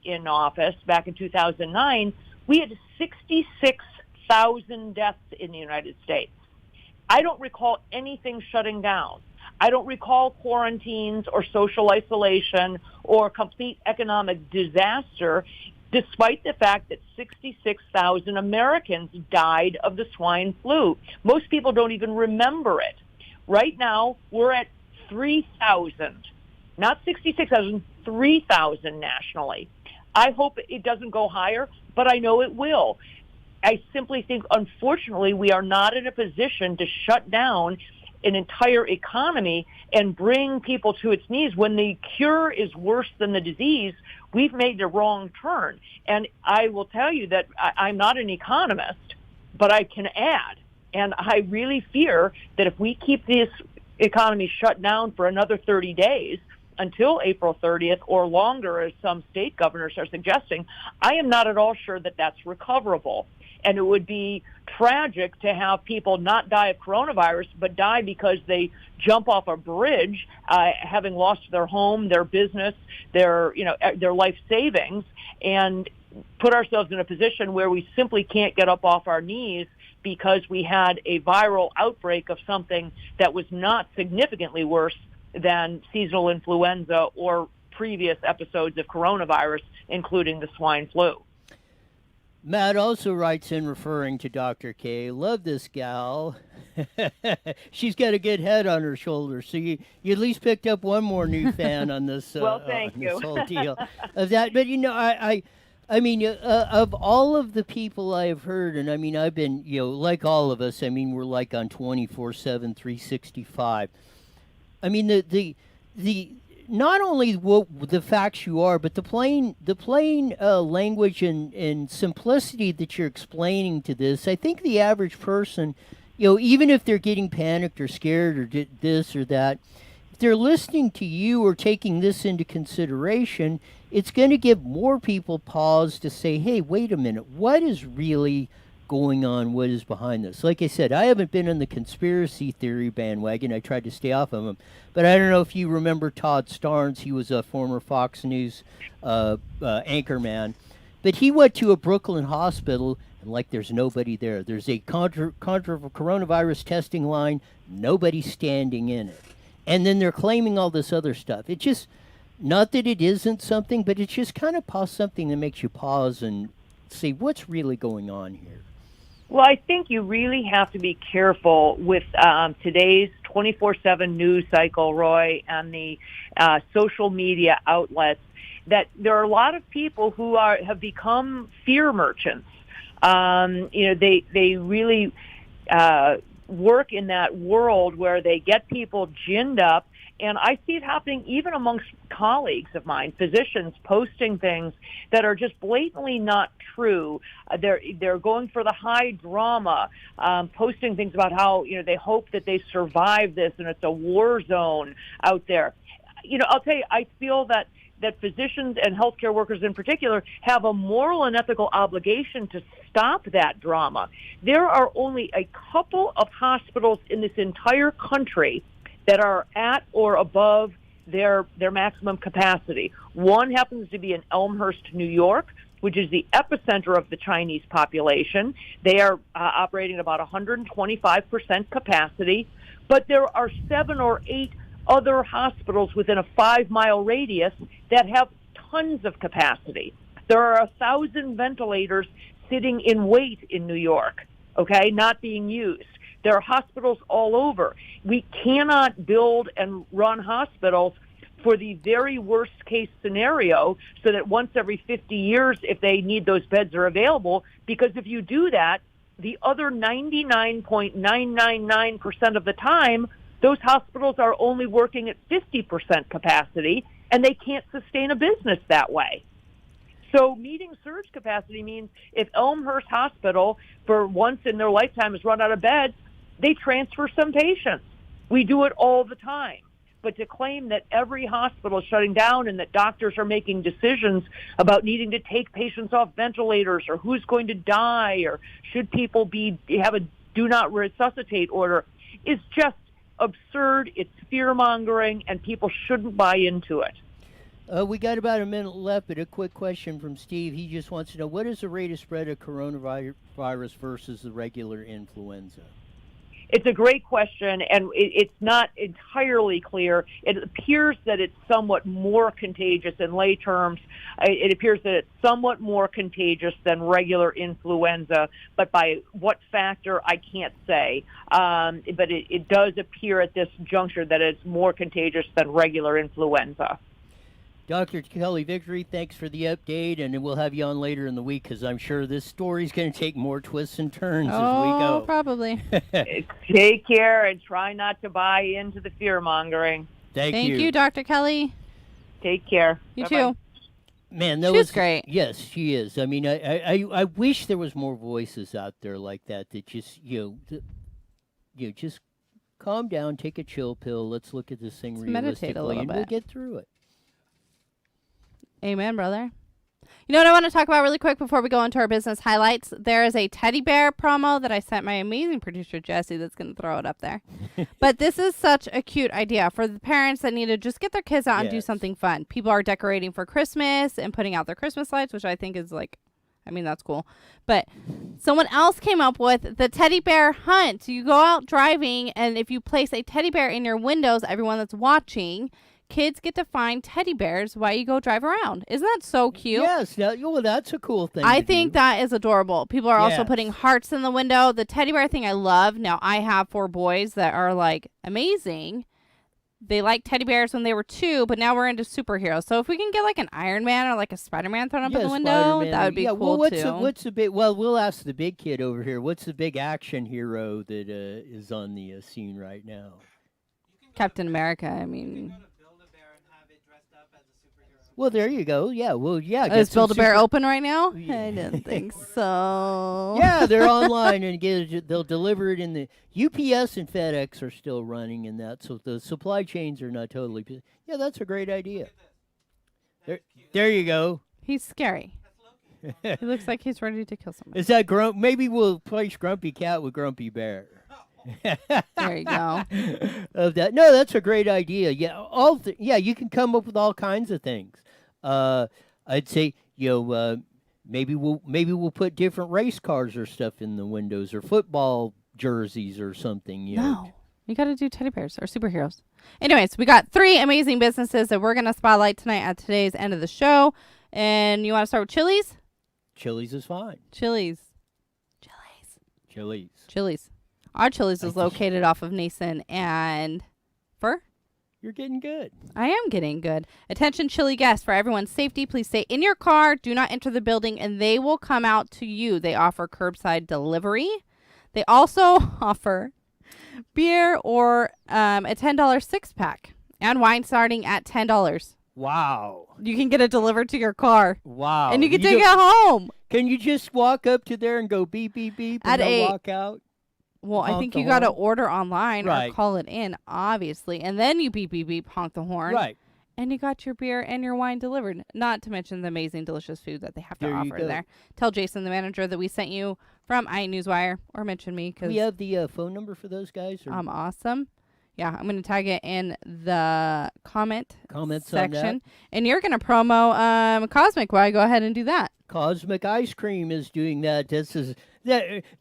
in office back in 2009, we had 66,000 deaths in the United States. I don't recall anything shutting down. I don't recall quarantines or social isolation or complete economic disaster, despite the fact that 66,000 Americans died of the swine flu. Most people don't even remember it. Right now, we're at 3,000, not 66,000, 3,000 nationally. I hope it doesn't go higher, but I know it will. I simply think, unfortunately, we are not in a position to shut down an entire economy and bring people to its knees. When the cure is worse than the disease, we've made the wrong turn. And I will tell you that I'm not an economist, but I can add. And I really fear that if we keep this economy shut down for another 30 days, until April 30th or longer, as some state governors are suggesting, I am not at all sure that that's recoverable. And it would be tragic to have people not die of coronavirus, but die because they jump off a bridge, having lost their home, their business, their life savings, and put ourselves in a position where we simply can't get up off our knees because we had a viral outbreak of something that was not significantly worse than seasonal influenza or previous episodes of coronavirus, including the swine flu. Matt also writes in referring to Dr. K, love this gal. She's got a good head on her shoulders. So you at least picked up one more new fan on this, well, thank on you. this whole deal of that. But, I mean, of all of the people I've heard, and I mean, I've been, like all of us, I mean, we're like on 24/7, 365. I mean, the not only the facts you are, but the plain language and simplicity that you're explaining to this. I think the average person, even if they're getting panicked or scared or this or that, if they're listening to you or taking this into consideration, it's going to give more people pause to say, hey, wait a minute, what is really going on? What is behind this? Like I said, I haven't been on the conspiracy theory bandwagon. I tried to stay off of them. But I don't know if you remember Todd Starnes. He was a former Fox News anchorman. But he went to a Brooklyn hospital, and like there's nobody there. There's a coronavirus testing line, nobody standing in it. And then they're claiming all this other stuff. It just, not that it isn't something, but it's just kind of something that makes you pause and say, what's really going on here? Well, I think you really have to be careful with today's 24/7 news cycle, Roy, and the social media outlets, that there are a lot of people who have become fear merchants. They really work in that world where they get people ginned up. And I see it happening even amongst colleagues of mine, physicians, posting things that are just blatantly not true. They're going for the high drama, posting things about how they hope that they survive this and it's a war zone out there. I'll tell you, I feel that physicians and healthcare workers in particular have a moral and ethical obligation to stop that drama. There are only a couple of hospitals in this entire country that are at or above their maximum capacity. One happens to be in Elmhurst, New York, which is the epicenter of the Chinese population. They are operating about 125% capacity, but there are 7 or 8 other hospitals within a 5-mile radius that have tons of capacity. There are 1,000 ventilators sitting in wait in New York, okay, not being used. There are hospitals all over. We cannot build and run hospitals for the very worst case scenario, so that once every 50 years, if they need those beds, are available. Because if you do that, the other 99.999% of the time, those hospitals are only working at 50% capacity, and they can't sustain a business that way. So meeting surge capacity means if Elmhurst Hospital, for once in their lifetime, has run out of beds, they transfer some patients. We do it all the time. But to claim that every hospital is shutting down and that doctors are making decisions about needing to take patients off ventilators or who's going to die or should people have a do not resuscitate order is just absurd. It's fear-mongering, and people shouldn't buy into it. We got about a minute left, but a quick question from Steve. He just wants to know, what is the rate of spread of coronavirus versus the regular influenza? It's a great question, and it's not entirely clear. It appears that it's somewhat more contagious in lay terms. It appears that it's somewhat more contagious than regular influenza, but by what factor, I can't say. But it does appear at this juncture that it's more contagious than regular influenza. Dr. Kelly Victory, thanks for the update, and we'll have you on later in the week because I'm sure this story's going to take more twists and turns as we go. Oh, probably. Take care and try not to buy into the fear-mongering. Thank Thank you, Dr. Kelly. Take care. You Bye-bye. too. Man, She's great. Yes, she is. I mean, I wish there was more voices out there like that just, just calm down, take a chill pill. Let's look at this thing Let's meditate a realistically, little and bit. we'll get through it. Amen, brother. You know what I want to talk about really quick before we go into our business highlights? There is a teddy bear promo that I sent my amazing producer, Jesse, that's going to throw it up there. But this is such a cute idea for the parents that need to just get their kids out and do something fun. People are decorating for Christmas and putting out their Christmas lights, which I think is that's cool. But someone else came up with the teddy bear hunt. You go out driving, and if you place a teddy bear in your windows, everyone that's watching, kids get to find teddy bears while you go drive around. Isn't that so cute? Yes, that's a cool thing. I think that is adorable. People are also putting hearts in the window. The teddy bear thing I love. Now, I have 4 boys that are amazing. They liked teddy bears when they were 2, but now we're into superheroes. So if we can get an Iron Man or a Spider-Man thrown up in the window, Spider-Man. that would be cool What's the big? Well, we'll ask the big kid over here. What's the big action hero that is on the scene right now? Captain America. I mean, well, there you go. Yeah, well, yeah. Is Build-A-Bear open right now? I didn't think so. Yeah, they're online and they'll deliver it in the UPS and FedEx are still running in that, so the supply chains are not totally. Yeah, that's a great idea. There you go. He's scary. He looks like he's ready to kill somebody. Is that Maybe we'll place Grumpy Cat with Grumpy Bear. There you go. No, that's a great idea. Yeah, you can come up with all kinds of things. I'd say maybe we'll put different race cars or stuff in the windows or football jerseys or something. No, you got to do teddy bears or superheroes. Anyways, we got 3 amazing businesses that we're gonna spotlight tonight at today's end of the show. And you want to start with Chili's? Chili's is fine. Chili's. Our Chili's is located off of Nason and Fur. You're getting good. I am getting good. Attention Chili guests, for everyone's safety, please stay in your car. Do not enter the building, and they will come out to you. They offer curbside delivery. They also offer beer or a $10 6-pack and wine starting at $10. Wow. You can get it delivered to your car. Wow. And you can take it home. Can you just walk up to there and go beep, beep, beep, and they'll walk out? Well, I think you got to order online or call it in, obviously. And then you beep, beep, beep, honk the horn. Right. And you got your beer and your wine delivered. Not to mention the amazing, delicious food that they have to offer there. Tell Jason, the manager, that we sent you from Newswire, or mention me. We have the phone number for those guys? I'm awesome. Yeah, I'm going to tag it in the comments section. on that. And you're going to promo Cosmic. Why go ahead and do that? Cosmic Ice Cream is doing that.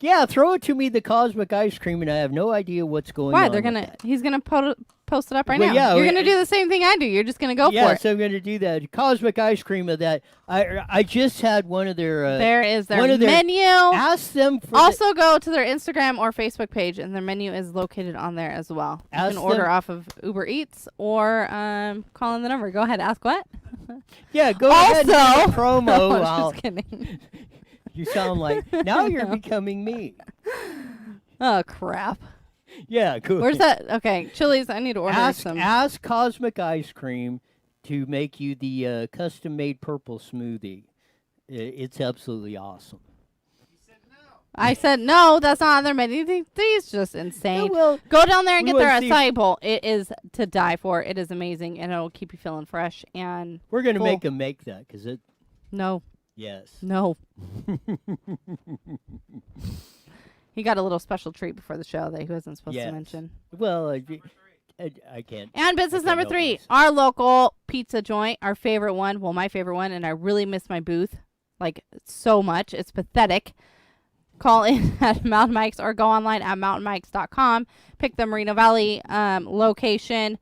Yeah, throw it to me, the Cosmic Ice Cream, and I have no idea what's going Why? on. They're with gonna. that. He's gonna post it up right Well, now. yeah, You're gonna do the same thing I do. You're just gonna go for Yeah, it. so I'm going to do that. Cosmic Ice Cream of that. I just had one of their. There is their one of their- menu. Ask them for. Also, go to their Instagram or Facebook page, and their menu is located on there as well. You Ask can order them- off of Uber Eats or call in the number. Go ahead, ask what? Yeah, go ahead and do Also- the promo. No, while just kidding. you sound like now you're becoming me. Oh crap! Yeah, cool. Where's that? Okay, Chili's. I need to order some. Ask Cosmic Ice Cream to make you the custom-made purple smoothie. It's absolutely awesome. I said no. That's not on their menu. These just insane. Yeah, well, Go down there and we get their wanna see- acai bowl. It is to die for. It is amazing, and it'll keep you feeling fresh. And We're going to full. make them make that because it. no, Yes. no. He got a little special treat before the show that he wasn't supposed Yes. to mention. Well, I can't. And business Okay, number no 3, worries. our local pizza joint, our favorite one. Well, my favorite one, and I really miss my booth, like so much. It's pathetic. Call in at Mountain Mike's or go online at mountainmikes.com. Pick the Moreno Valley location.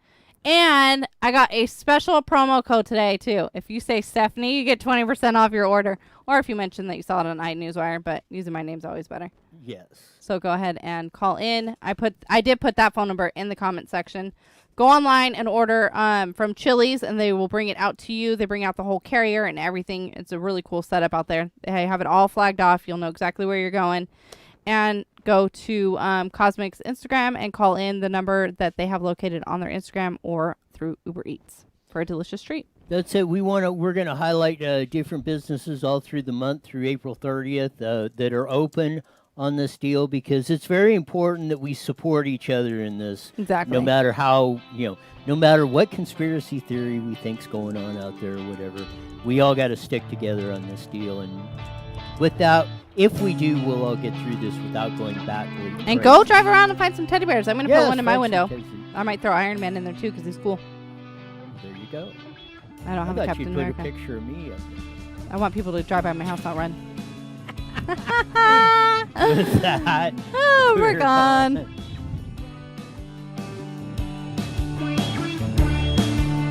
And I got a special promo code today, too. If you say Stephanie, you get 20% off your order. Or if you mention that you saw it on Newswire, but using my name's always better. Yes. So go ahead and call in. I did put that phone number in the comment section. Go online and order from Chili's, and they will bring it out to you. They bring out the whole carrier and everything. It's a really cool setup out there. They have it all flagged off. You'll know exactly where you're going. And go to Cosmic's Instagram and call in the number that they have located on their Instagram or through Uber Eats for a delicious treat. That's it. We're going to highlight different businesses all through the month through April 30th that are open on this deal because it's very important that we support each other in this. Exactly. No matter how, no matter what conspiracy theory we think's going on out there or whatever, we all got to stick together on this deal. And without, if we do, we'll all get through this without going backward. And go drive around and find some teddy bears. I'm going to put one in my window. There I might throw Iron Man in there too because he's cool. you go. I don't have a thought Captain you'd put America. a picture of me up I want people to drive by my house, not run. there. With that, Oh, we're gone.